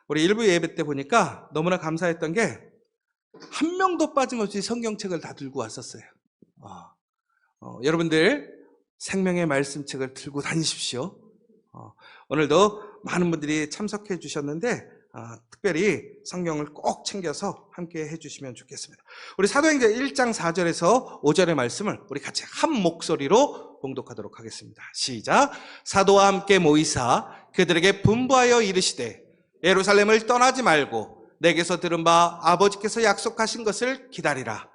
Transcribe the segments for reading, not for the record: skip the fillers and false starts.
우리 일부 예배 때 보니까 너무나 감사했던 게 한 명도 빠짐없이 성경책을 다 들고 왔었어요. 여러분들 생명의 말씀책을 들고 다니십시오. 오늘도 많은 분들이 참석해 주셨는데 특별히 성경을 꼭 챙겨서 함께 해주시면 좋겠습니다. 우리 사도행전 1장 4절에서 5절의 말씀을 우리 같이 한 목소리로 봉독하도록 하겠습니다. 시작. 사도와 함께 모이사 그들에게 분부하여 이르시되 예루살렘을 떠나지 말고 내게서 들은 바 아버지께서 약속하신 것을 기다리라.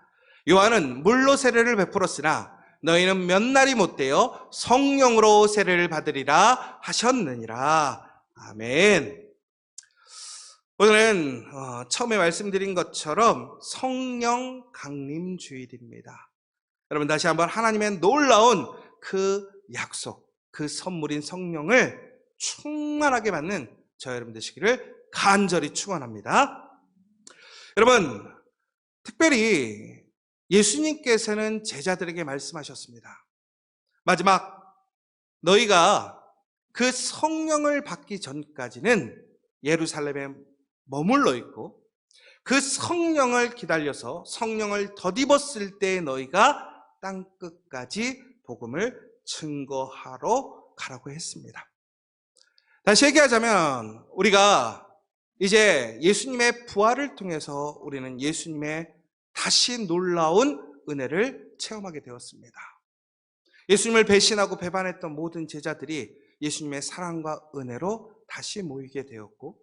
요한은 물로 세례를 베풀었으나 너희는 몇 날이 못되어 성령으로 세례를 받으리라 하셨느니라. 아멘. 오늘은 처음에 말씀드린 것처럼 성령 강림 주일입니다. 여러분 다시 한번 하나님의 놀라운 그 약속, 그 선물인 성령을 충만하게 받는 저 여러분 되시기를 간절히 축원합니다. 여러분, 특별히 예수님께서는 제자들에게 말씀하셨습니다. 마지막 너희가 그 성령을 받기 전까지는 예루살렘에 머물러 있고 그 성령을 기다려서 성령을 덧입었을 때 너희가 땅끝까지 복음을 증거하러 가라고 했습니다. 다시 얘기하자면 우리가 이제 예수님의 부활을 통해서 우리는 예수님의 다시 놀라운 은혜를 체험하게 되었습니다. 예수님을 배신하고 배반했던 모든 제자들이 예수님의 사랑과 은혜로 다시 모이게 되었고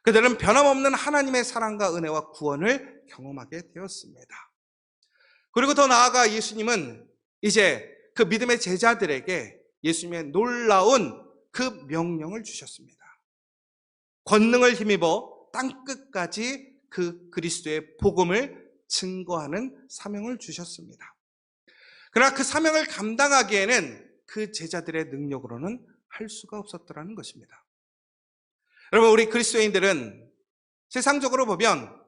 그들은 변함없는 하나님의 사랑과 은혜와 구원을 경험하게 되었습니다. 그리고 더 나아가 예수님은 이제 그 믿음의 제자들에게 예수님의 놀라운 그 명령을 주셨습니다. 권능을 힘입어 땅끝까지 그 그리스도의 복음을 증거하는 사명을 주셨습니다. 그러나 그 사명을 감당하기에는 그 제자들의 능력으로는 할 수가 없었더라는 것입니다. 여러분, 우리 그리스도인들은 세상적으로 보면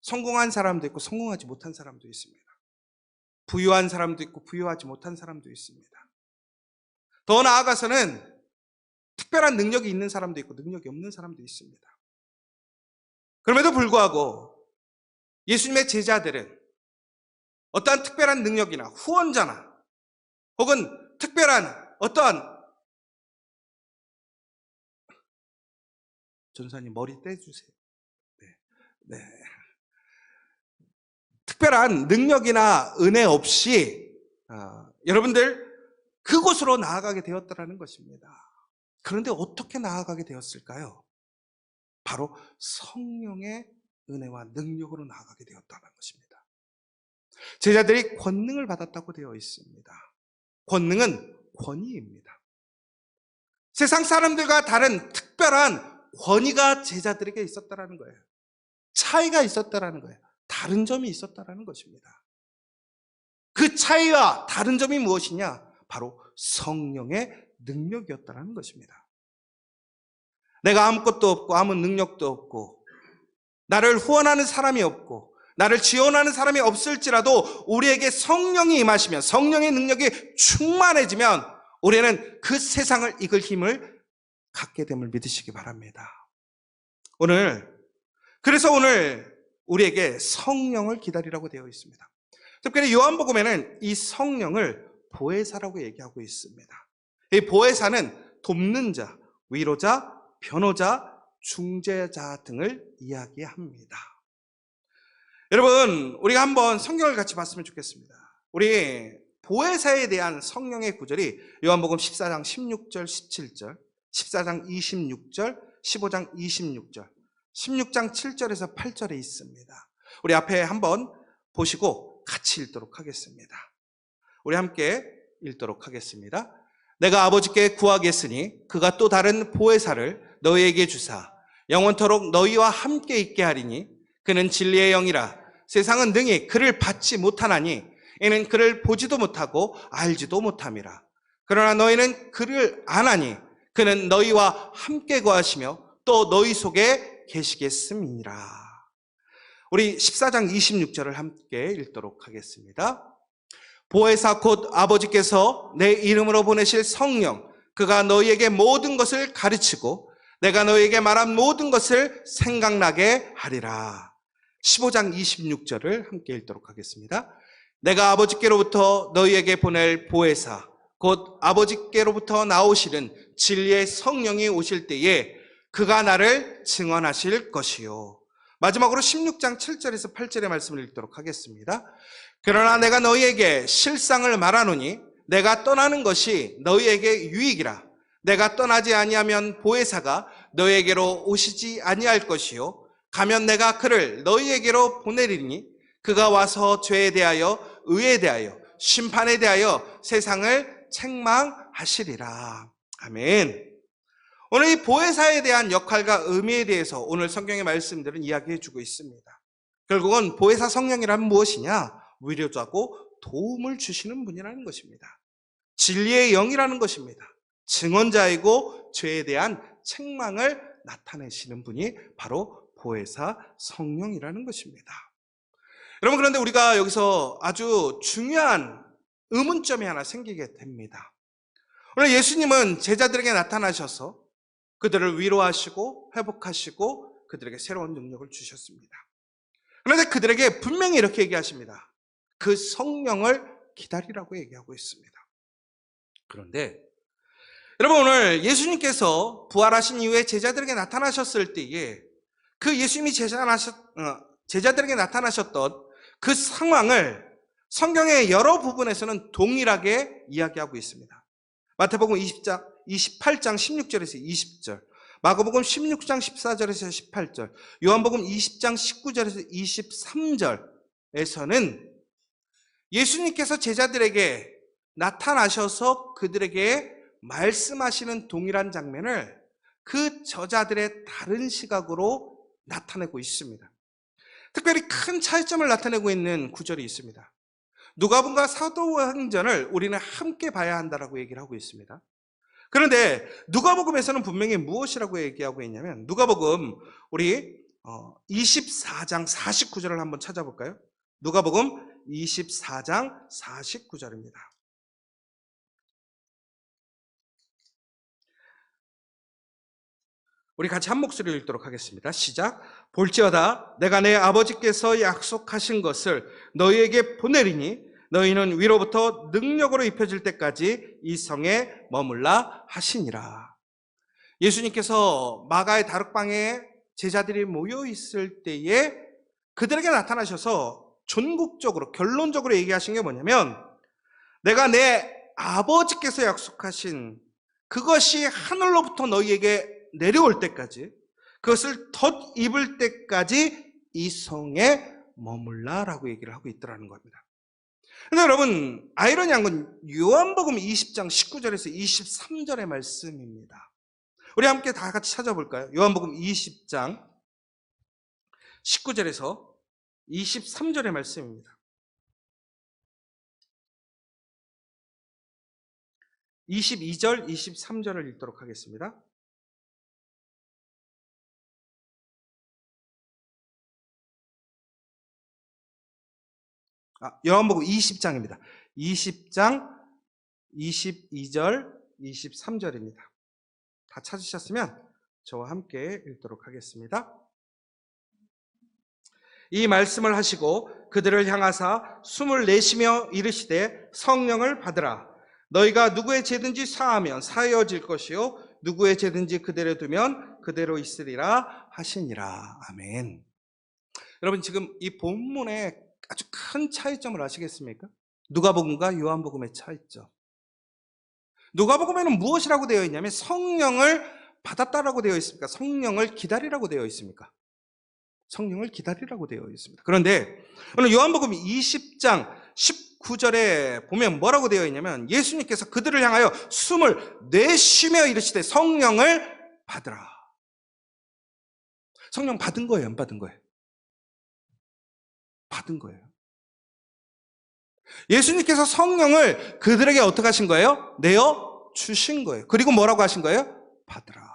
성공한 사람도 있고 성공하지 못한 사람도 있습니다. 부유한 사람도 있고 부유하지 못한 사람도 있습니다. 더 나아가서는 특별한 능력이 있는 사람도 있고 능력이 없는 사람도 있습니다. 그럼에도 불구하고 예수님의 제자들은 어떠한 특별한 능력이나 후원자나 혹은 특별한 어떠한 전사님 머리 떼주세요. 네. 특별한 능력이나 은혜 없이 여러분들 그곳으로 나아가게 되었다는 것입니다. 그런데 어떻게 나아가게 되었을까요? 바로 성령의 은혜와 능력으로 나아가게 되었다는 것입니다. 제자들이 권능을 받았다고 되어 있습니다. 권능은 권위입니다. 세상 사람들과 다른 특별한 권위가 제자들에게 있었다는 거예요. 차이가 있었다는 거예요. 다른 점이 있었다는 것입니다. 그 차이와 다른 점이 무엇이냐? 바로 성령의 능력이었다는 것입니다. 내가 아무것도 없고 아무 능력도 없고 나를 후원하는 사람이 없고 나를 지원하는 사람이 없을지라도 우리에게 성령이 임하시면 성령의 능력이 충만해지면 우리는 그 세상을 이길 힘을 갖게 됨을 믿으시기 바랍니다. 그래서 오늘 우리에게 성령을 기다리라고 되어 있습니다. 특별히 요한복음에는 이 성령을 보혜사라고 얘기하고 있습니다. 이 보혜사는 돕는 자, 위로자, 변호자, 중재자 등을 이야기합니다. 여러분, 우리가 한번 성경을 같이 봤으면 좋겠습니다. 우리 보혜사에 대한 성령의 구절이 요한복음 14장 16절, 17절, 14장 26절, 15장 26절, 16장 7절에서 8절에 있습니다. 우리 앞에 한번 보시고 같이 읽도록 하겠습니다. 우리 함께 읽도록 하겠습니다. 내가 아버지께 구하겠으니 그가 또 다른 보혜사를 너희에게 주사 영원토록 너희와 함께 있게 하리니 그는 진리의 영이라. 세상은 능히 그를 받지 못하나니 이는 그를 보지도 못하고 알지도 못함이라. 그러나 너희는 그를 아나니 그는 너희와 함께 거하시며 또 너희 속에 계시겠음이니라. 우리 14장 26절을 함께 읽도록 하겠습니다. 보혜사 곧 아버지께서 내 이름으로 보내실 성령 그가 너희에게 모든 것을 가르치고 내가 너에게 말한 모든 것을 생각나게 하리라. 15장 26절을 함께 읽도록 하겠습니다. 내가 아버지께로부터 너희에게 보낼 보혜사 곧 아버지께로부터 나오시는 진리의 성령이 오실 때에 그가 나를 증언하실 것이요. 마지막으로 16장 7절에서 8절의 말씀을 읽도록 하겠습니다. 그러나 내가 너희에게 실상을 말하노니 내가 떠나는 것이 너희에게 유익이라. 내가 떠나지 아니하면 보혜사가 너희에게로 오시지 아니할 것이요. 가면 내가 그를 너희에게로 보내리니 그가 와서 죄에 대하여 의에 대하여 심판에 대하여 세상을 책망하시리라. 아멘. 오늘 이 보혜사에 대한 역할과 의미에 대해서 오늘 성경의 말씀들은 이야기해 주고 있습니다. 결국은 보혜사 성령이란 무엇이냐? 위로자고 도움을 주시는 분이라는 것입니다. 진리의 영이라는 것입니다. 증언자이고 죄에 대한 책망을 나타내시는 분이 바로 보혜사 성령이라는 것입니다. 여러분, 그런데 우리가 여기서 아주 중요한 의문점이 하나 생기게 됩니다. 오늘 예수님은 제자들에게 나타나셔서 그들을 위로하시고 회복하시고 그들에게 새로운 능력을 주셨습니다. 그런데 그들에게 분명히 이렇게 얘기하십니다. 그 성령을 기다리라고 얘기하고 있습니다. 그런데 여러분, 오늘 예수님께서 부활하신 이후에 제자들에게 나타나셨을 때에 그 예수님이 제자들에게 나타나셨던 그 상황을 성경의 여러 부분에서는 동일하게 이야기하고 있습니다. 마태복음 28장 16절에서 20절, 마가복음 16장 14절에서 18절, 요한복음 20장 19절에서 23절에서는 예수님께서 제자들에게 나타나셔서 그들에게 말씀하시는 동일한 장면을 그 저자들의 다른 시각으로 나타내고 있습니다. 특별히 큰 차이점을 나타내고 있는 구절이 있습니다. 누가복음과 사도행전을 우리는 함께 봐야 한다라고 얘기를 하고 있습니다. 그런데 누가복음에서는 분명히 무엇이라고 얘기하고 있냐면, 누가복음 우리 24장 49절을 한번 찾아볼까요? 누가복음 24장 49절입니다. 우리 같이 한 목소리로 읽도록 하겠습니다. 시작. 볼지어다 내가 내 아버지께서 약속하신 것을 너희에게 보내리니 너희는 위로부터 능력으로 입혀질 때까지 이 성에 머물라 하시니라. 예수님께서 마가의 다락방에 제자들이 모여 있을 때에 그들에게 나타나셔서 전국적으로 결론적으로 얘기하신 게 뭐냐면, 내가 내 아버지께서 약속하신 그것이 하늘로부터 너희에게 내려올 때까지, 그것을 덧입을 때까지 이 성에 머물라라고 얘기를 하고 있더라는 겁니다. 그런데 여러분, 아이러니한 건 요한복음 20장 19절에서 23절의 말씀입니다. 우리 함께 다 같이 찾아볼까요? 요한복음 20장 19절에서 23절의 말씀입니다. 22절, 23절을 읽도록 하겠습니다. 요한복음 20장입니다. 20장 22절, 23절입니다. 다 찾으셨으면 저와 함께 읽도록 하겠습니다. 이 말씀을 하시고 그들을 향하사 숨을 내쉬며 이르시되 성령을 받으라. 너희가 누구의 죄든지 사하면 사하여질 것이요 누구의 죄든지 그대로 두면 그대로 있으리라 하시니라. 아멘. 여러분, 지금 이 본문에 아주 큰 차이점을 아시겠습니까? 누가복음과 요한복음의 차이점. 누가복음에는 무엇이라고 되어 있냐면 성령을 받았다라고 되어 있습니까? 성령을 기다리라고 되어 있습니까? 성령을 기다리라고 되어 있습니다. 그런데 오늘 요한복음 20장 19절에 보면 뭐라고 되어 있냐면, 예수님께서 그들을 향하여 숨을 내쉬며 이르시되 성령을 받으라. 성령 받은 거예요, 안 받은 거예요? 받은 거예요. 예수님께서 성령을 그들에게 어떻게 하신 거예요? 내어 주신 거예요. 그리고 뭐라고 하신 거예요? 받으라.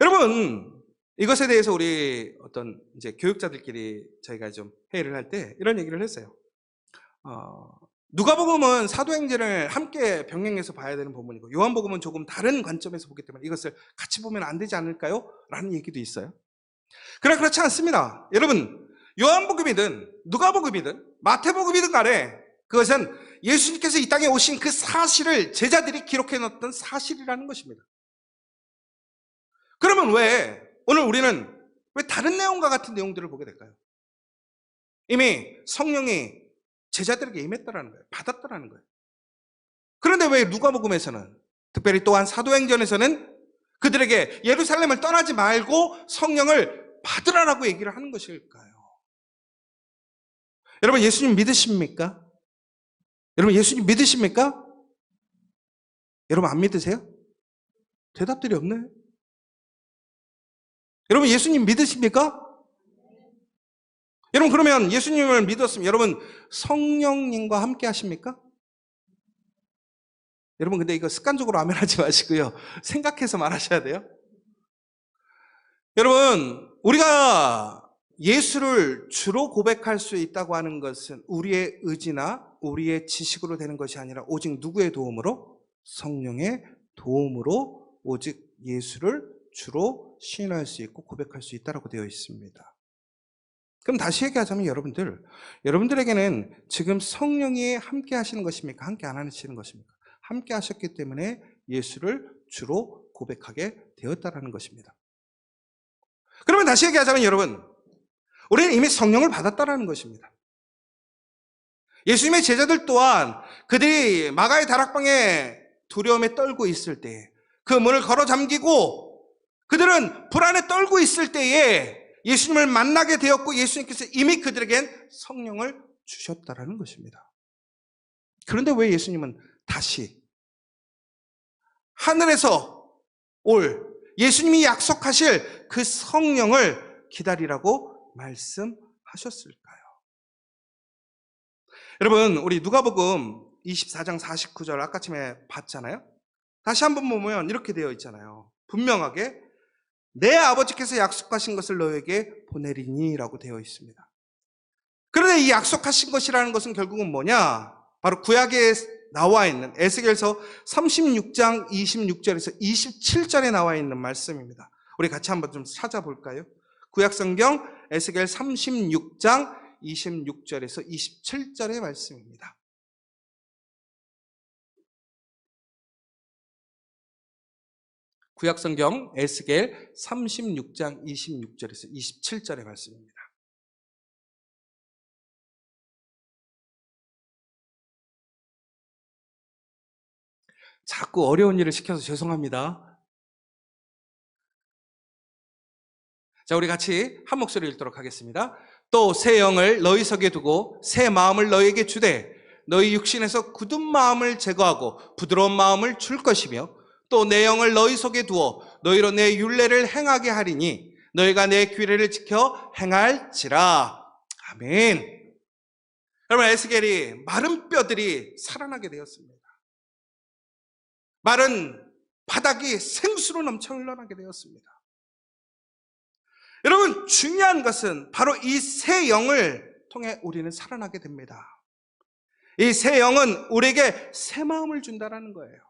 여러분, 이것에 대해서 우리 어떤 이제 교육자들끼리 저희가 좀 회의를 할 때 이런 얘기를 했어요. 누가복음은 사도행전을 함께 병행해서 봐야 되는 부분이고 요한복음은 조금 다른 관점에서 보기 때문에 이것을 같이 보면 안 되지 않을까요? 라는 얘기도 있어요. 그러나 그렇지 않습니다. 여러분, 요한복음이든 누가복음이든 마태복음이든 간에 그것은 예수님께서 이 땅에 오신 그 사실을 제자들이 기록해 놓았던 사실이라는 것입니다. 그러면 왜 오늘 우리는 왜 다른 내용과 같은 내용들을 보게 될까요? 이미 성령이 제자들에게 임했다라는 거예요. 받았다라는 거예요. 그런데 왜 누가복음에서는, 특별히 또한 사도행전에서는 그들에게 예루살렘을 떠나지 말고 성령을 받으라라고 얘기를 하는 것일까요? 여러분, 예수님 믿으십니까? 여러분, 예수님 믿으십니까? 여러분, 안 믿으세요? 대답들이 없네. 여러분, 예수님 믿으십니까? 여러분, 그러면 예수님을 믿었으면 여러분 성령님과 함께 하십니까? 여러분, 근데 이거 습관적으로 아멘하지 마시고요, 생각해서 말하셔야 돼요. 여러분, 우리가 예수를 주로 고백할 수 있다고 하는 것은 우리의 의지나 우리의 지식으로 되는 것이 아니라 오직 누구의 도움으로? 성령의 도움으로 오직 예수를 주로 시인할 수 있고 고백할 수 있다고 되어 있습니다. 그럼 다시 얘기하자면 여러분들에게는 지금 성령이 함께 하시는 것입니까? 함께 안 하시는 것입니까? 함께 하셨기 때문에 예수를 주로 고백하게 되었다는 것입니다. 그러면 다시 얘기하자면 여러분, 우리는 이미 성령을 받았다는 것입니다. 예수님의 제자들 또한 그들이 마가의 다락방에 두려움에 떨고 있을 때, 그 문을 걸어 잠기고 그들은 불안에 떨고 있을 때에 예수님을 만나게 되었고 예수님께서 이미 그들에겐 성령을 주셨다라는 것입니다. 그런데 왜 예수님은 다시 하늘에서 올 예수님이 약속하실 그 성령을 기다리라고 말씀하셨을까요? 여러분, 우리 누가복음 24장 49절 아까 전에 봤잖아요. 다시 한번 보면 이렇게 되어 있잖아요. 분명하게 내 아버지께서 약속하신 것을 너에게 보내리니 라고 되어 있습니다. 그런데 이 약속하신 것이라는 것은 결국은 뭐냐? 바로 구약에 나와 있는 에스겔서 36장 26절에서 27절에 나와 있는 말씀입니다. 우리 같이 한번 좀 찾아볼까요? 구약성경 에스겔 36장 26절에서 27절의 말씀입니다. 구약성경 에스겔 36장 26절에서 27절의 말씀입니다. 자꾸 어려운 일을 시켜서 죄송합니다. 자, 우리 같이 한 목소리 읽도록 하겠습니다. 또 새 영을 너희 속에 두고 새 마음을 너희에게 주되 너희 육신에서 굳은 마음을 제거하고 부드러운 마음을 줄 것이며 또 내 영을 너희 속에 두어 너희로 내 율례를 행하게 하리니 너희가 내 규례를 지켜 행할지라. 아멘. 여러분, 에스겔이 마른 뼈들이 살아나게 되었습니다. 마른 바닥이 생수로 넘쳐 흘러나게 되었습니다. 여러분, 중요한 것은 바로 이 새 영을 통해 우리는 살아나게 됩니다. 이 새 영은 우리에게 새 마음을 준다는 거예요.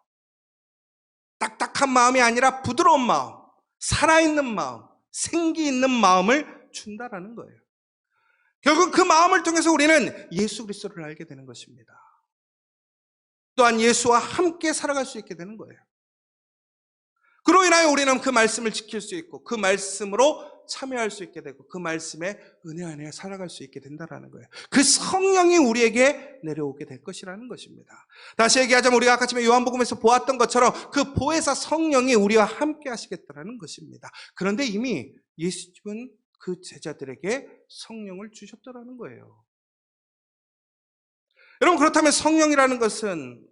딱딱한 마음이 아니라 부드러운 마음, 살아있는 마음, 생기 있는 마음을 준다는 거예요. 결국 그 마음을 통해서 우리는 예수 그리스도를 알게 되는 것입니다. 또한 예수와 함께 살아갈 수 있게 되는 거예요. 그로 인하여 우리는 그 말씀을 지킬 수 있고 그 말씀으로 참여할 수 있게 되고 그 말씀의 은혜 안에 살아갈 수 있게 된다는 거예요. 그 성령이 우리에게 내려오게 될 것이라는 것입니다. 다시 얘기하자면 우리가 아까 전에 요한복음에서 보았던 것처럼 그 보혜사 성령이 우리와 함께 하시겠다는 것입니다. 그런데 이미 예수님은 그 제자들에게 성령을 주셨다는 거예요. 여러분, 그렇다면 성령이라는 것은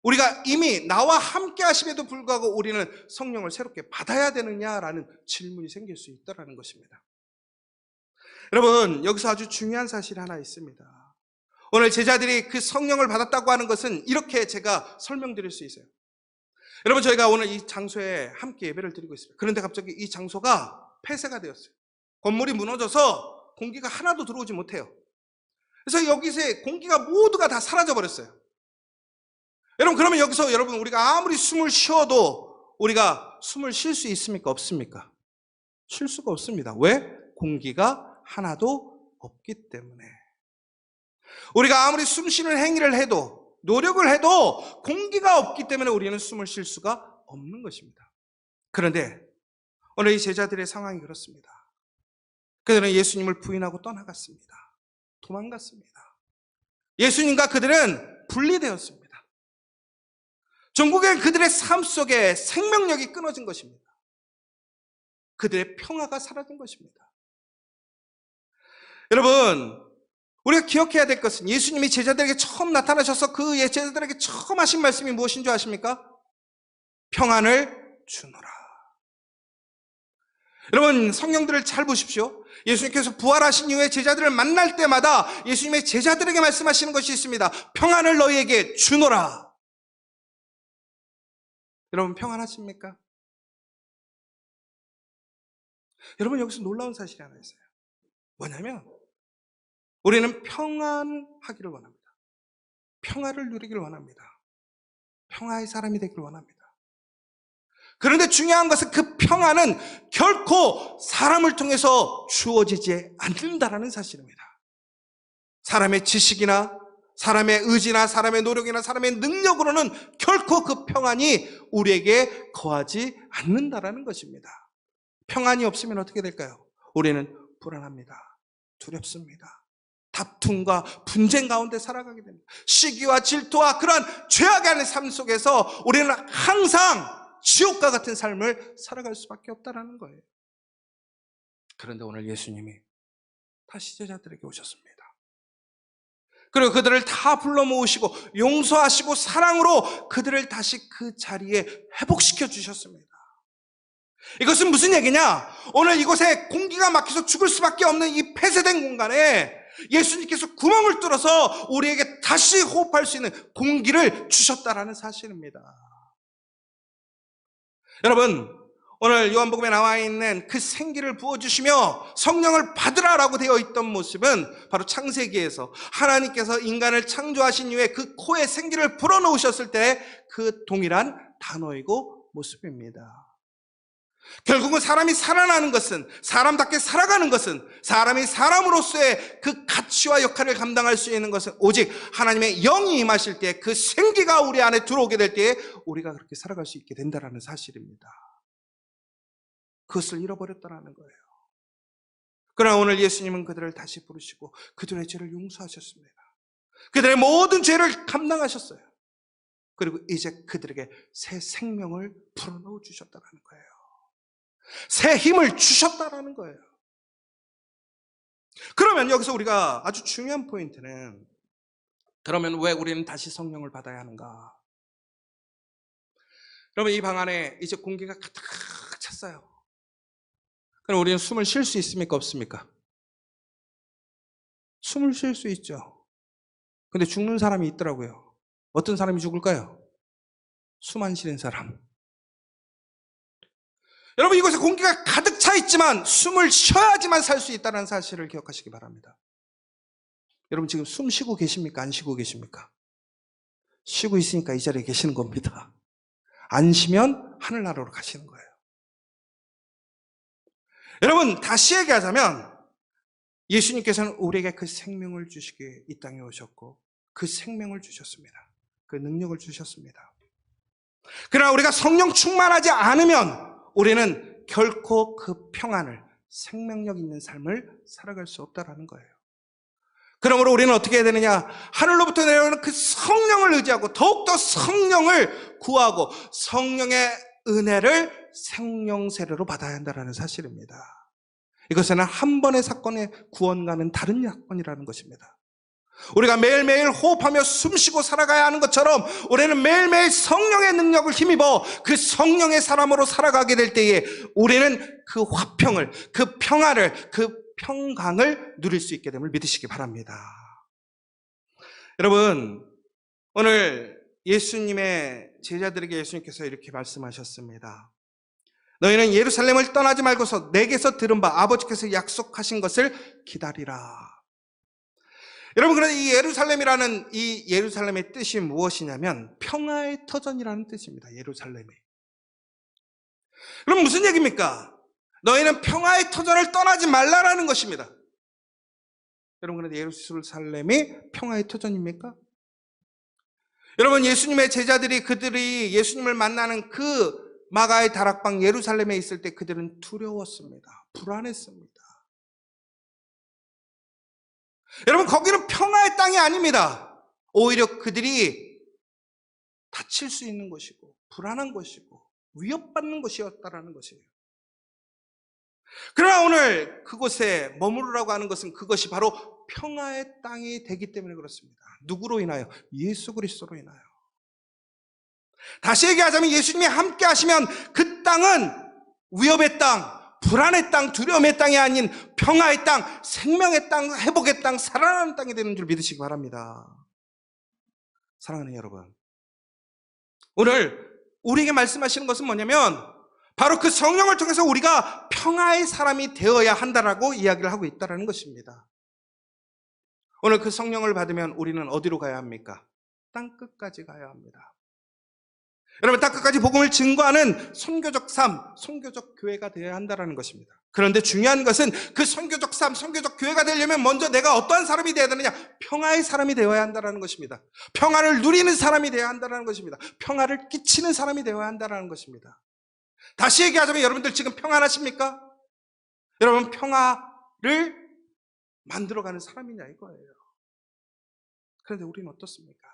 우리가 이미 나와 함께 하심에도 불구하고 우리는 성령을 새롭게 받아야 되느냐라는 질문이 생길 수 있다는 것입니다. 여러분, 여기서 아주 중요한 사실이 하나 있습니다. 오늘 제자들이 그 성령을 받았다고 하는 것은 이렇게 제가 설명드릴 수 있어요. 여러분, 저희가 오늘 이 장소에 함께 예배를 드리고 있습니다. 그런데 갑자기 이 장소가 폐쇄가 되었어요. 건물이 무너져서 공기가 하나도 들어오지 못해요. 그래서 여기서의 공기가 모두가 다 사라져 버렸어요. 여러분, 그러면 여기서 여러분, 우리가 아무리 숨을 쉬어도 우리가 숨을 쉴 수 있습니까? 없습니까? 쉴 수가 없습니다. 왜? 공기가 하나도 없기 때문에. 우리가 아무리 숨 쉬는 행위를 해도, 노력을 해도 공기가 없기 때문에 우리는 숨을 쉴 수가 없는 것입니다. 그런데 오늘 이 제자들의 상황이 그렇습니다. 그들은 예수님을 부인하고 떠나갔습니다. 도망갔습니다. 예수님과 그들은 분리되었습니다. 결국엔 그들의 삶 속에 생명력이 끊어진 것입니다. 그들의 평화가 사라진 것입니다. 여러분, 우리가 기억해야 될 것은 예수님이 제자들에게 처음 나타나셔서 그 제자들에게 처음 하신 말씀이 무엇인 줄 아십니까? 평안을 주노라. 여러분, 성경들을 잘 보십시오. 예수님께서 부활하신 이후에 제자들을 만날 때마다 예수님의 제자들에게 말씀하시는 것이 있습니다. 평안을 너희에게 주노라. 여러분, 평안하십니까? 여러분, 여기서 놀라운 사실이 하나 있어요. 뭐냐면 우리는 평안하기를 원합니다. 평화를 누리기를 원합니다. 평화의 사람이 되기를 원합니다. 그런데 중요한 것은 그 평안은 결코 사람을 통해서 주어지지 않는다라는 사실입니다. 사람의 지식이나 사람의 의지나 사람의 노력이나 사람의 능력으로는 결코 그 평안이 우리에게 거하지 않는다라는 것입니다. 평안이 없으면 어떻게 될까요? 우리는 불안합니다. 두렵습니다. 다툼과 분쟁 가운데 살아가게 됩니다. 시기와 질투와 그러한 죄악의 삶 속에서 우리는 항상 지옥과 같은 삶을 살아갈 수밖에 없다는 거예요. 그런데 오늘 예수님이 다시 제자들에게 오셨습니다. 그리고 그들을 다 불러 모으시고 용서하시고 사랑으로 그들을 다시 그 자리에 회복시켜 주셨습니다. 이것은 무슨 얘기냐? 오늘 이곳에 공기가 막혀서 죽을 수밖에 없는 이 폐쇄된 공간에 예수님께서 구멍을 뚫어서 우리에게 다시 호흡할 수 있는 공기를 주셨다라는 사실입니다. 여러분, 오늘 요한복음에 나와 있는 그 생기를 부어주시며 성령을 받으라라고 되어 있던 모습은 바로 창세기에서 하나님께서 인간을 창조하신 이후에 그 코에 생기를 불어넣으셨을 때 그 동일한 단어이고 모습입니다. 결국은 사람이 살아나는 것은, 사람답게 살아가는 것은, 사람이 사람으로서의 그 가치와 역할을 감당할 수 있는 것은 오직 하나님의 영이 임하실 때, 그 생기가 우리 안에 들어오게 될 때에 우리가 그렇게 살아갈 수 있게 된다는 사실입니다. 그것을 잃어버렸다는 거예요. 그러나 오늘 예수님은 그들을 다시 부르시고 그들의 죄를 용서하셨습니다. 그들의 모든 죄를 감당하셨어요. 그리고 이제 그들에게 새 생명을 불어넣어 주셨다는 거예요. 새 힘을 주셨다는 거예요. 그러면 여기서 우리가 아주 중요한 포인트는, 그러면 왜 우리는 다시 성령을 받아야 하는가? 여러분, 이 방 안에 이제 공기가 가득 찼어요. 그럼 우리는 숨을 쉴 수 있습니까? 없습니까? 숨을 쉴 수 있죠. 근데 죽는 사람이 있더라고요. 어떤 사람이 죽을까요? 숨 안 쉬는 사람. 여러분, 이곳에 공기가 가득 차 있지만 숨을 쉬어야지만 살 수 있다는 사실을 기억하시기 바랍니다. 여러분, 지금 숨 쉬고 계십니까? 안 쉬고 계십니까? 쉬고 있으니까 이 자리에 계시는 겁니다. 안 쉬면 하늘나라로 가시는 거예요. 여러분, 다시 얘기하자면 예수님께서는 우리에게 그 생명을 주시기에 이 땅에 오셨고 그 생명을 주셨습니다. 그 능력을 주셨습니다. 그러나 우리가 성령 충만하지 않으면 우리는 결코 그 평안을, 생명력 있는 삶을 살아갈 수 없다는 거예요. 그러므로 우리는 어떻게 해야 되느냐? 하늘로부터 내려오는 그 성령을 의지하고 더욱더 성령을 구하고 성령의 은혜를 생명세례로 받아야 한다는 사실입니다. 이것은 한 번의 사건의 구원과는 다른 사건이라는 것입니다. 우리가 매일매일 호흡하며 숨쉬고 살아가야 하는 것처럼 우리는 매일매일 성령의 능력을 힘입어 그 성령의 사람으로 살아가게 될 때에 우리는 그 화평을, 그 평화를, 그 평강을 누릴 수 있게 됨을 믿으시기 바랍니다. 여러분, 오늘 예수님의 제자들에게 예수님께서 이렇게 말씀하셨습니다. 너희는 예루살렘을 떠나지 말고서 내게서 들은 바 아버지께서 약속하신 것을 기다리라. 여러분, 그런데 이 예루살렘이라는 이 예루살렘의 뜻이 무엇이냐면 평화의 터전이라는 뜻입니다. 예루살렘이. 그럼 무슨 얘기입니까? 너희는 평화의 터전을 떠나지 말라라는 것입니다. 여러분, 그런데 예루살렘이 평화의 터전입니까? 여러분, 예수님의 제자들이 그들이 예수님을 만나는 그 마가의 다락방 예루살렘에 있을 때 그들은 두려웠습니다. 불안했습니다. 여러분, 거기는 평화의 땅이 아닙니다. 오히려 그들이 다칠 수 있는 것이고 불안한 것이고 위협받는 것이었다라는 것이에요. 그러나 오늘 그곳에 머무르라고 하는 것은 그것이 바로 평화의 땅이 되기 때문에 그렇습니다. 누구로 인하여? 예수 그리스도로 인하여. 다시 얘기하자면 예수님이 함께 하시면 그 땅은 위협의 땅, 불안의 땅, 두려움의 땅이 아닌 평화의 땅, 생명의 땅, 회복의 땅, 살아나는 땅이 되는 줄 믿으시기 바랍니다. 사랑하는 여러분, 오늘 우리에게 말씀하시는 것은 뭐냐면 바로 그 성령을 통해서 우리가 평화의 사람이 되어야 한다라고 이야기를 하고 있다는 것입니다. 오늘 그 성령을 받으면 우리는 어디로 가야 합니까? 땅끝까지 가야 합니다. 여러분, 땅끝까지 복음을 증거하는 선교적 삶, 선교적 교회가 되어야 한다는 것입니다. 그런데 중요한 것은 그 선교적 삶, 선교적 교회가 되려면 먼저 내가 어떠한 사람이 되어야 되느냐? 평화의 사람이 되어야 한다는 것입니다. 평화를 누리는 사람이 되어야 한다는 것입니다. 평화를 끼치는 사람이 되어야 한다는 것입니다. 다시 얘기하자면 여러분들 지금 평안하십니까? 여러분, 평화를 만들어가는 사람이냐 이거예요. 그런데 우리는 어떻습니까?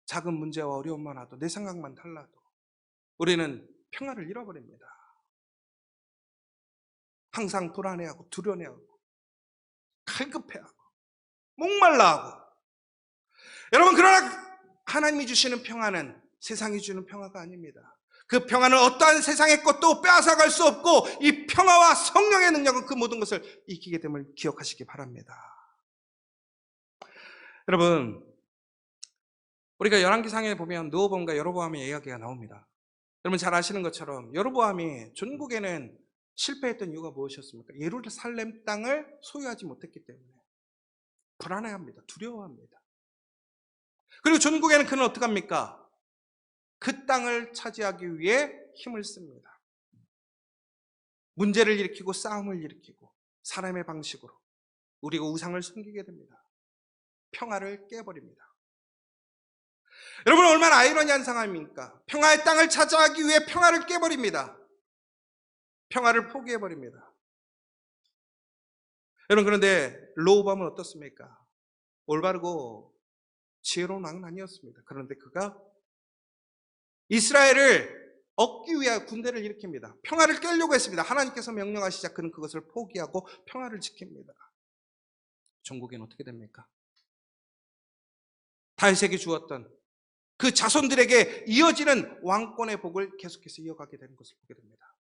작은 문제와 어려움만 와도 내 생각만 달라도 우리는 평화를 잃어버립니다. 항상 불안해하고 두려워하고 갈급해하고 목말라하고. 여러분, 그러나 하나님이 주시는 평화는 세상이 주는 평화가 아닙니다. 그 평화는 어떠한 세상의 것도 빼앗아갈 수 없고 이 평화와 성령의 능력은 그 모든 것을 이기게 됨을 기억하시기 바랍니다. 여러분, 우리가 열왕기상에 보면 르호보암과 여로보암의 이야기가 나옵니다. 여러분 잘 아시는 것처럼 여로보암이 전국에는 실패했던 이유가 무엇이었습니까? 예루살렘 땅을 소유하지 못했기 때문에 불안해합니다. 두려워합니다. 그리고 전국에는 그는 어떻게 합니까? 그 땅을 차지하기 위해 힘을 씁니다. 문제를 일으키고 싸움을 일으키고 사람의 방식으로 우리가 우상을 섬기게 됩니다. 평화를 깨버립니다. 여러분, 얼마나 아이러니한 상황입니까? 평화의 땅을 차지하기 위해 평화를 깨버립니다. 평화를 포기해버립니다. 여러분, 그런데 르호보암은 어떻습니까? 올바르고 지혜로운 왕은 아니었습니다. 그런데 그가 이스라엘을 얻기 위하여 군대를 일으킵니다. 평화를 깨려고 했습니다. 하나님께서 명령하시자 그는 그것을 포기하고 평화를 지킵니다. 전국에는 어떻게 됩니까? 다윗에게 주었던 그 자손들에게 이어지는 왕권의 복을 계속해서 이어가게 되는 것을 보게 됩니다.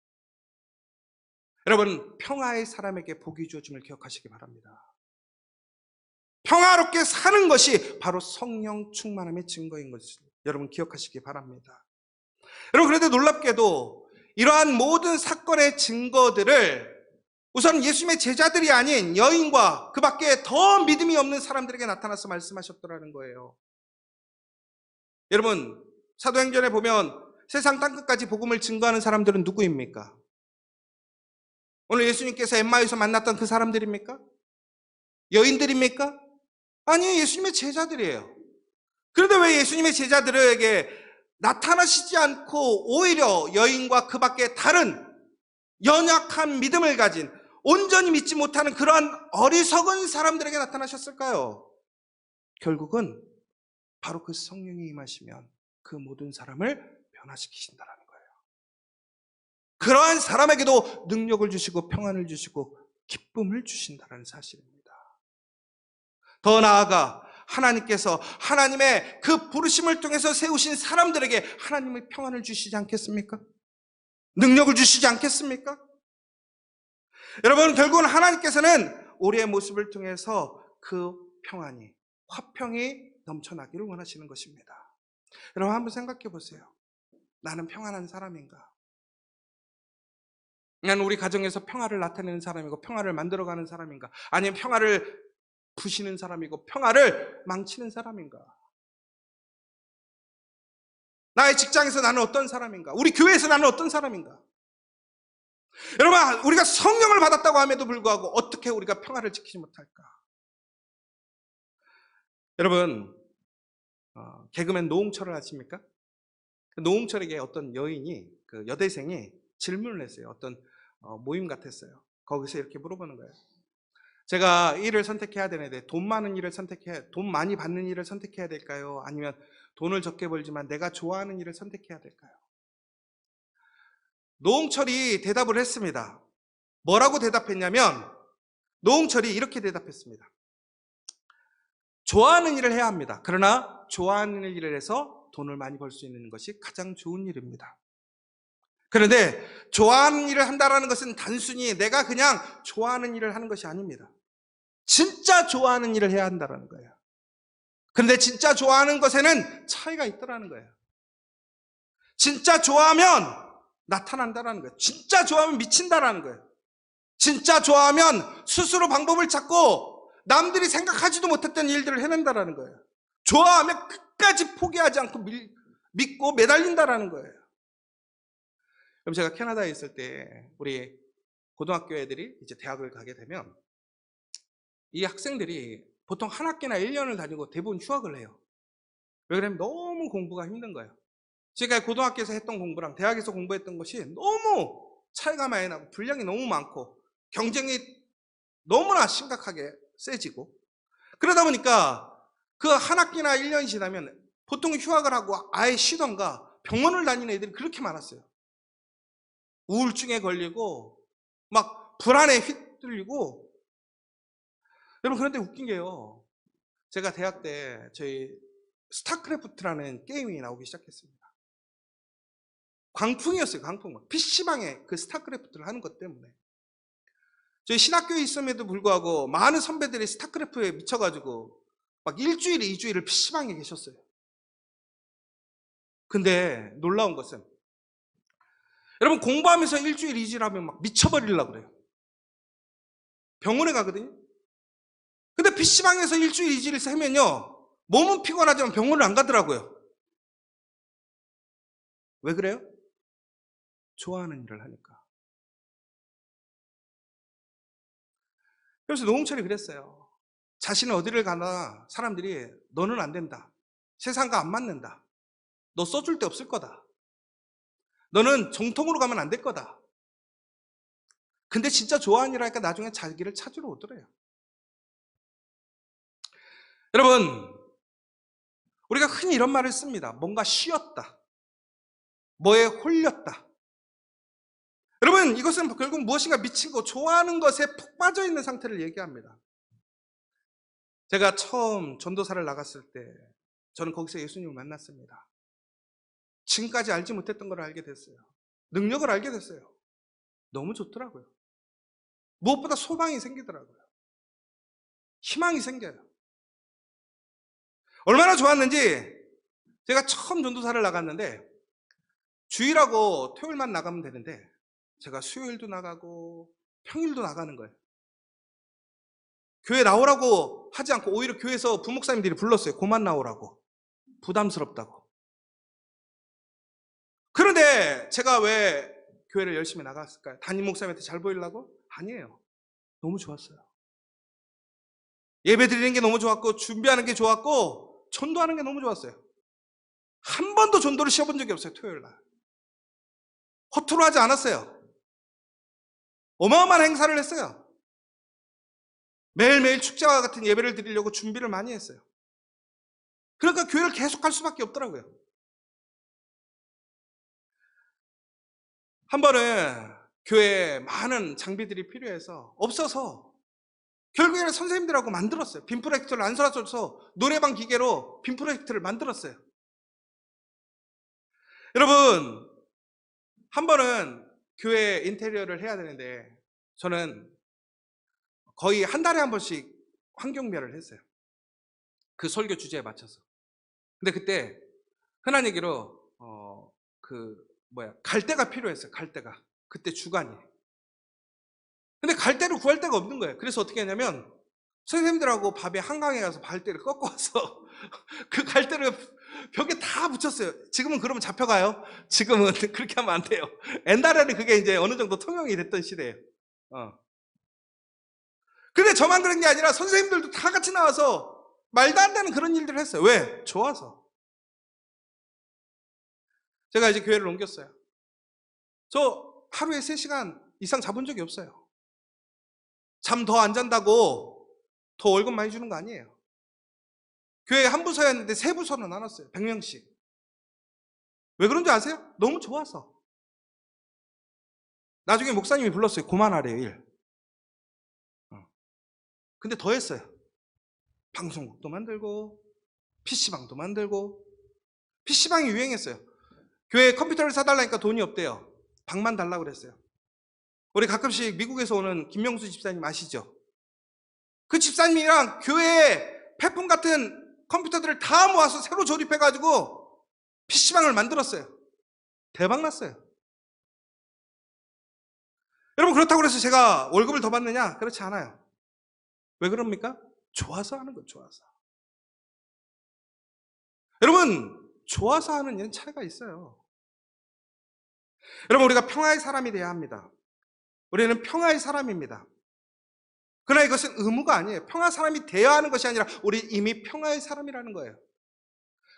여러분, 평화의 사람에게 복이 주어짐을 기억하시기 바랍니다. 평화롭게 사는 것이 바로 성령 충만함의 증거인 것을 여러분 기억하시기 바랍니다. 여러분, 그런데 놀랍게도 이러한 모든 사건의 증거들을 우선 예수님의 제자들이 아닌 여인과 그 밖에 더 믿음이 없는 사람들에게 나타나서 말씀하셨더라는 거예요. 여러분, 사도행전에 보면 세상 땅끝까지 복음을 증거하는 사람들은 누구입니까? 오늘 예수님께서 엠마오에서 만났던 그 사람들입니까? 여인들입니까? 아니요, 예수님의 제자들이에요. 그런데 왜 예수님의 제자들에게 나타나시지 않고 오히려 여인과 그 밖에 다른 연약한 믿음을 가진 온전히 믿지 못하는 그러한 어리석은 사람들에게 나타나셨을까요? 결국은 바로 그 성령이 임하시면 그 모든 사람을 변화시키신다는 거예요. 그러한 사람에게도 능력을 주시고 평안을 주시고 기쁨을 주신다는 사실입니다. 더 나아가 하나님께서 하나님의 그 부르심을 통해서 세우신 사람들에게 하나님의 평안을 주시지 않겠습니까? 능력을 주시지 않겠습니까? 여러분, 결국은 하나님께서는 우리의 모습을 통해서 그 평안이, 화평이 넘쳐나기를 원하시는 것입니다. 여러분, 한번 생각해 보세요. 나는 평안한 사람인가? 나는 우리 가정에서 평화를 나타내는 사람이고 평화를 만들어가는 사람인가? 아니면 평화를 부시는 사람이고 평화를 망치는 사람인가? 나의 직장에서 나는 어떤 사람인가? 우리 교회에서 나는 어떤 사람인가? 여러분, 우리가 성령을 받았다고 함에도 불구하고 어떻게 우리가 평화를 지키지 못할까? 여러분, 개그맨 노홍철을 아십니까? 노홍철에게 어떤 여인이, 그 여대생이 질문을 했어요. 어떤 모임 같았어요. 거기서 이렇게 물어보는 거예요. 제가 일을 선택해야 되는데 돈 많은 일을 돈 많이 받는 일을 선택해야 될까요? 아니면 돈을 적게 벌지만 내가 좋아하는 일을 선택해야 될까요? 노홍철이 대답을 했습니다. 뭐라고 대답했냐면 노홍철이 이렇게 대답했습니다. 좋아하는 일을 해야 합니다. 그러나 좋아하는 일을 해서 돈을 많이 벌 수 있는 것이 가장 좋은 일입니다. 그런데 좋아하는 일을 한다는 것은 단순히 내가 그냥 좋아하는 일을 하는 것이 아닙니다. 진짜 좋아하는 일을 해야 한다는 거예요. 그런데 진짜 좋아하는 것에는 차이가 있다는 거예요. 진짜 좋아하면 나타난다는 거예요. 진짜 좋아하면 미친다라는 거예요. 진짜 좋아하면 스스로 방법을 찾고 남들이 생각하지도 못했던 일들을 해낸다는 거예요. 좋아하면 끝까지 포기하지 않고 믿고 매달린다는 거예요. 그럼 제가 캐나다에 있을 때 우리 고등학교 애들이 이제 대학을 가게 되면 이 학생들이 보통 한 학기나 1년을 다니고 대부분 휴학을 해요. 왜 그러냐면 너무 공부가 힘든 거예요. 제가 고등학교에서 했던 공부랑 대학에서 공부했던 것이 너무 차이가 많이 나고 분량이 너무 많고 경쟁이 너무나 심각하게 세지고 그러다 보니까 그 한 학기나 1년이 지나면 보통 휴학을 하고 아예 쉬던가 병원을 다니는 애들이 그렇게 많았어요. 우울증에 걸리고 막 불안에 휩쓸리고 여러분 그런데 웃긴 게요. 제가 대학 때 저희 스타크래프트라는 게임이 나오기 시작했습니다. 광풍이었어요. 광풍. PC방에 그 스타크래프트를 하는 것 때문에 저희 신학교에 있음에도 불구하고 많은 선배들이 스타크래프트에 미쳐가지고 막 일주일에 2주일을 PC방에 계셨어요. 근데 놀라운 것은 여러분 공부하면서 일주일 2주일 하면 막 미쳐버리려고 그래요. 병원에 가거든요. 근데 PC방에서 일주일 2주일 하면요 몸은 피곤하지만 병원을 안 가더라고요. 왜 그래요? 좋아하는 일을 하니까. 그래서 노홍철이 그랬어요. 자신은 어디를 가나 사람들이 너는 안 된다. 세상과 안 맞는다. 너 써줄 데 없을 거다. 너는 정통으로 가면 안 될 거다. 근데 진짜 좋아하는 일하니까 나중에 자기를 찾으러 오더래요. 여러분, 우리가 흔히 이런 말을 씁니다. 뭔가 쉬었다. 뭐에 홀렸다. 여러분, 이것은 결국 무엇인가 미친 거, 좋아하는 것에 푹 빠져 있는 상태를 얘기합니다. 제가 처음 전도사를 나갔을 때 저는 거기서 예수님을 만났습니다. 지금까지 알지 못했던 걸 알게 됐어요. 능력을 알게 됐어요. 너무 좋더라고요. 무엇보다 소망이 생기더라고요. 희망이 생겨요. 얼마나 좋았는지 제가 처음 전도사를 나갔는데 주일하고 토요일만 나가면 되는데 제가 수요일도 나가고 평일도 나가는 거예요. 교회 나오라고 하지 않고 오히려 교회에서 부목사님들이 불렀어요. 그만 나오라고. 부담스럽다고. 그런데 제가 왜 교회를 열심히 나갔을까요? 담임 목사님한테 잘 보이려고? 아니에요. 너무 좋았어요. 예배 드리는 게 너무 좋았고 준비하는 게 좋았고 전도하는 게 너무 좋았어요. 한 번도 전도를 쉬어본 적이 없어요. 토요일 날. 허투루 하지 않았어요. 어마어마한 행사를 했어요. 매일매일 축제와 같은 예배를 드리려고 준비를 많이 했어요. 그러니까 교회를 계속 할 수밖에 없더라고요. 한 번은 교회에 많은 장비들이 필요해서 없어서 결국에는 선생님들하고 만들었어요. 빔 프로젝터를 안 사줘서 노래방 기계로 빔 프로젝터를 만들었어요. 여러분, 한 번은 교회 인테리어를 해야 되는데 저는 거의 한 달에 한 번씩 환경미화를 했어요. 그 설교 주제에 맞춰서. 근데 그때 흔한 얘기로 갈대가 필요했어요. 갈대가. 그때 주간이. 근데 갈대를 구할 데가 없는 거예요. 그래서 어떻게 했냐면 선생님들하고 밤에 한강에 가서 갈대를 꺾고 와서 그 갈대를 벽에 다 붙였어요. 지금은 그러면 잡혀가요? 지금은 그렇게 하면 안 돼요. 옛날에는 그게 이제 어느 정도 통용이 됐던 시대예요. 근데 저만 그런 게 아니라 선생님들도 다 같이 나와서 말도 안 되는 그런 일들을 했어요. 왜? 좋아서. 제가 이제 교회를 옮겼어요. 저 하루에 3시간 이상 자본 적이 없어요. 잠 더 안 잔다고 더 월급 많이 주는 거 아니에요. 교회 한 부서였는데 3부서로 나눴어요. 100명씩. 왜 그런 줄 아세요? 너무 좋아서. 나중에 목사님이 불렀어요. 그만하래요, 일. 근데 더 했어요. 방송국도 만들고 PC방도 만들고. PC방이 유행했어요. 교회에 컴퓨터를 사달라니까 돈이 없대요. 방만 달라고 그랬어요. 우리 가끔씩 미국에서 오는 김명수 집사님 아시죠? 그 집사님이랑 교회에 폐품 같은 컴퓨터들을 다 모아서 새로 조립해가지고 PC방을 만들었어요. 대박 났어요. 여러분, 그렇다고 해서 제가 월급을 더 받느냐? 그렇지 않아요. 왜 그럽니까? 좋아서 하는 거예요. 좋아서. 여러분, 좋아서 하는 일은 차이가 있어요. 여러분, 우리가 평화의 사람이 돼야 합니다. 우리는 평화의 사람입니다. 그러나 이것은 의무가 아니에요. 평화 사람이 되어야 하는 것이 아니라 우리 이미 평화의 사람이라는 거예요.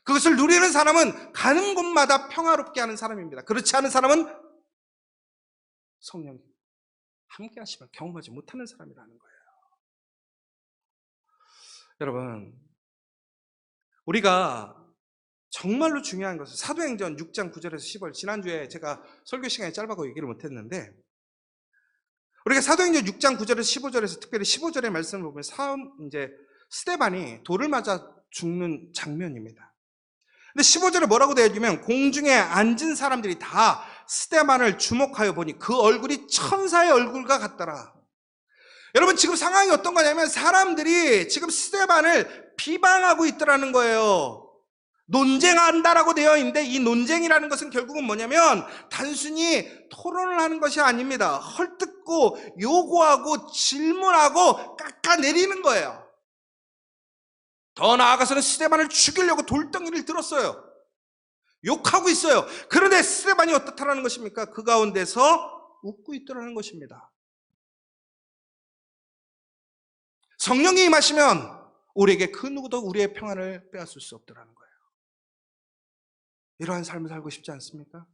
그것을 누리는 사람은 가는 곳마다 평화롭게 하는 사람입니다. 그렇지 않은 사람은 성령님 함께 하시면 경험하지 못하는 사람이라는 거예요. 여러분, 우리가 정말로 중요한 것은 사도행전 6장 9절에서 10절, 지난주에 제가 설교 시간이 짧아서 얘기를 못했는데, 우리가 사도행전 6장 9절에서 15절에서 특별히 15절의 말씀을 보면 이제 스데반이 돌을 맞아 죽는 장면입니다. 근데 15절에 뭐라고 되어 있냐면, 공중에 앉은 사람들이 다 스데반을 주목하여 보니 그 얼굴이 천사의 얼굴과 같더라. 여러분, 지금 상황이 어떤 거냐면 사람들이 지금 스데반을 비방하고 있더라는 거예요. 논쟁한다라고 되어 있는데, 이 논쟁이라는 것은 결국은 뭐냐면 단순히 토론을 하는 것이 아닙니다. 헐뜯고 요구하고 질문하고 깎아내리는 거예요. 더 나아가서는 스데반을 죽이려고 돌덩이를 들었어요. 욕하고 있어요. 그런데 스데반이 어떻다라는 것입니까? 그 가운데서 웃고 있더라는 것입니다. 성령이 임하시면 우리에게 그 누구도 우리의 평안을 빼앗을 수 없더라는 거예요. 이러한 삶을 살고 싶지 않습니까?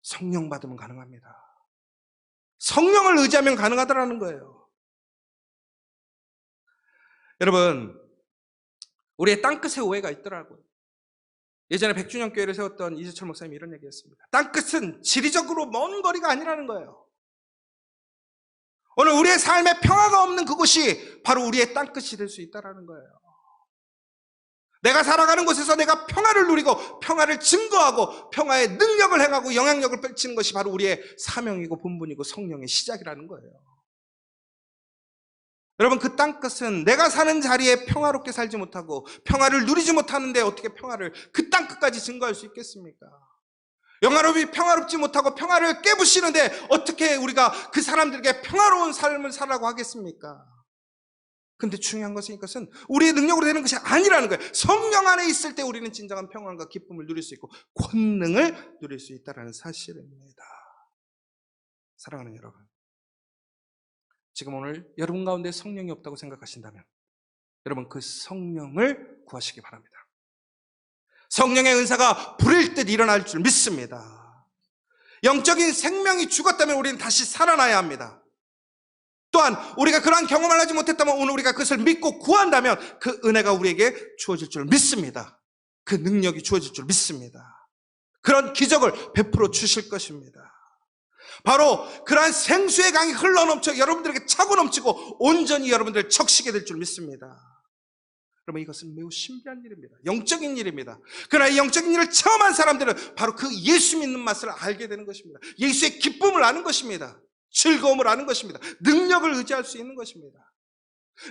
성령 받으면 가능합니다. 성령을 의지하면 가능하더라는 거예요. 여러분, 우리의 땅끝에 오해가 있더라고요. 예전에 백주년 교회를 세웠던 이재철 목사님이 이런 얘기했습니다. 땅끝은 지리적으로 먼 거리가 아니라는 거예요. 오늘 우리의 삶에 평화가 없는 그곳이 바로 우리의 땅끝이 될 수 있다는 거예요. 내가 살아가는 곳에서 내가 평화를 누리고 평화를 증거하고 평화의 능력을 행하고 영향력을 펼치는 것이 바로 우리의 사명이고 본분이고 성령의 시작이라는 거예요. 여러분, 그 땅끝은 내가 사는 자리에 평화롭게 살지 못하고 평화를 누리지 못하는데 어떻게 평화를 그 땅끝까지 증거할 수 있겠습니까? 영화롭이 평화롭지 못하고 평화를 깨부시는데 어떻게 우리가 그 사람들에게 평화로운 삶을 살라고 하겠습니까? 근데 중요한 것은 이것은 우리의 능력으로 되는 것이 아니라는 거예요. 성령 안에 있을 때 우리는 진정한 평안과 기쁨을 누릴 수 있고 권능을 누릴 수 있다는 사실입니다. 사랑하는 여러분, 지금 오늘 여러분 가운데 성령이 없다고 생각하신다면 여러분, 그 성령을 구하시기 바랍니다. 성령의 은사가 불일 듯 일어날 줄 믿습니다. 영적인 생명이 죽었다면 우리는 다시 살아나야 합니다. 또한 우리가 그러한 경험을 하지 못했다면 오늘 우리가 그것을 믿고 구한다면 그 은혜가 우리에게 주어질 줄 믿습니다. 그 능력이 주어질 줄 믿습니다. 그런 기적을 베풀어 주실 것입니다. 바로 그러한 생수의 강이 흘러넘쳐 여러분들에게 차고 넘치고 온전히 여러분들을 적시게 될 줄 믿습니다. 여러분, 이것은 매우 신비한 일입니다. 영적인 일입니다. 그러나 이 영적인 일을 체험한 사람들은 바로 그 예수 믿는 맛을 알게 되는 것입니다. 예수의 기쁨을 아는 것입니다. 즐거움을 아는 것입니다. 능력을 의지할 수 있는 것입니다.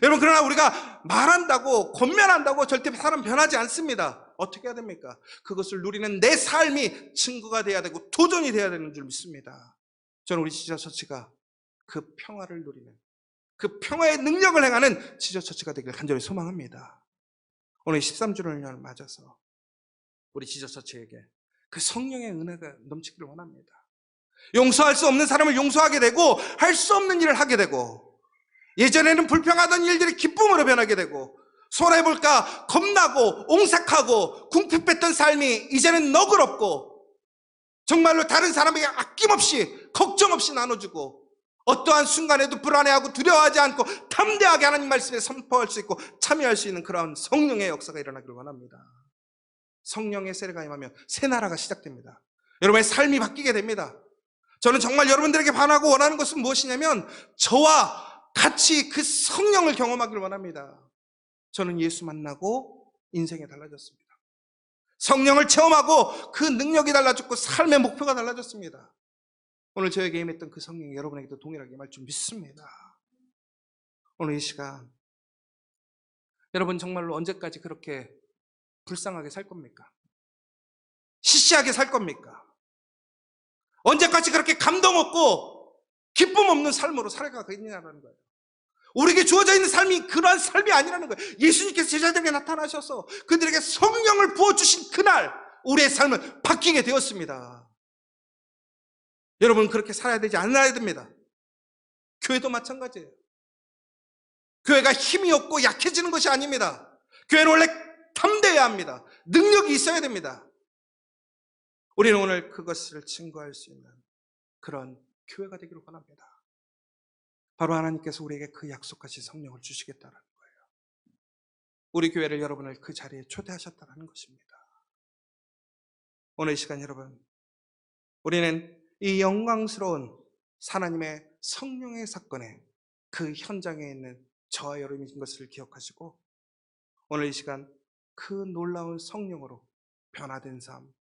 여러분, 그러나 우리가 말한다고 권면한다고 절대 사람 변하지 않습니다. 어떻게 해야 됩니까? 그것을 누리는 내 삶이 증거가 돼야 되고 도전이 돼야 되는 줄 믿습니다. 저는 우리 지저처치가 그 평화를 누리는 그 평화의 능력을 행하는 지저처치가 되길 간절히 소망합니다. 오늘 13주년을 맞아서 우리 지저처치에게 그 성령의 은혜가 넘치기를 원합니다. 용서할 수 없는 사람을 용서하게 되고 할 수 없는 일을 하게 되고 예전에는 불평하던 일들이 기쁨으로 변하게 되고 손해볼까 겁나고 옹색하고 궁핍했던 삶이 이제는 너그럽고 정말로 다른 사람에게 아낌없이 걱정 없이 나눠주고 어떠한 순간에도 불안해하고 두려워하지 않고 담대하게 하나님 말씀에 선포할 수 있고 참여할 수 있는 그런 성령의 역사가 일어나기를 원합니다. 성령의 세례가 임하면 새 나라가 시작됩니다. 여러분의 삶이 바뀌게 됩니다. 저는 정말 여러분들에게 바라고 원하는 것은 무엇이냐면 저와 같이 그 성령을 경험하기를 원합니다. 저는 예수 만나고 인생이 달라졌습니다. 성령을 체험하고 그 능력이 달라졌고 삶의 목표가 달라졌습니다. 오늘 저에게 임했던 그 성령이 여러분에게도 동일하게 임할 줄 믿습니다. 오늘 이 시간 여러분 정말로 언제까지 그렇게 불쌍하게 살 겁니까? 시시하게 살 겁니까? 언제까지 그렇게 감동 없고 기쁨 없는 삶으로 살아가겠냐는 거예요. 우리에게 주어져 있는 삶이 그러한 삶이 아니라는 거예요. 예수님께서 제자들에게 나타나셔서 그들에게 성령을 부어주신 그날 우리의 삶은 바뀌게 되었습니다. 여러분 그렇게 살아야 되지 않아야 됩니다. 교회도 마찬가지예요. 교회가 힘이 없고 약해지는 것이 아닙니다. 교회는 원래 담대해야 합니다. 능력이 있어야 됩니다. 우리는 오늘 그것을 증거할 수 있는 그런 교회가 되기를 원합니다. 바로 하나님께서 우리에게 그 약속하신 성령을 주시겠다는 거예요. 우리 교회를 여러분을 그 자리에 초대하셨다는 것입니다. 오늘 이 시간 여러분, 우리는 이 영광스러운 하나님의 성령의 사건에 그 현장에 있는 저와 여러분인 것을 기억하시고 오늘 이 시간 그 놀라운 성령으로 변화된 삶,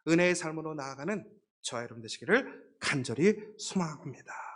은혜의 삶으로 나아가는 저와 여러분 되시기를 간절히 소망합니다.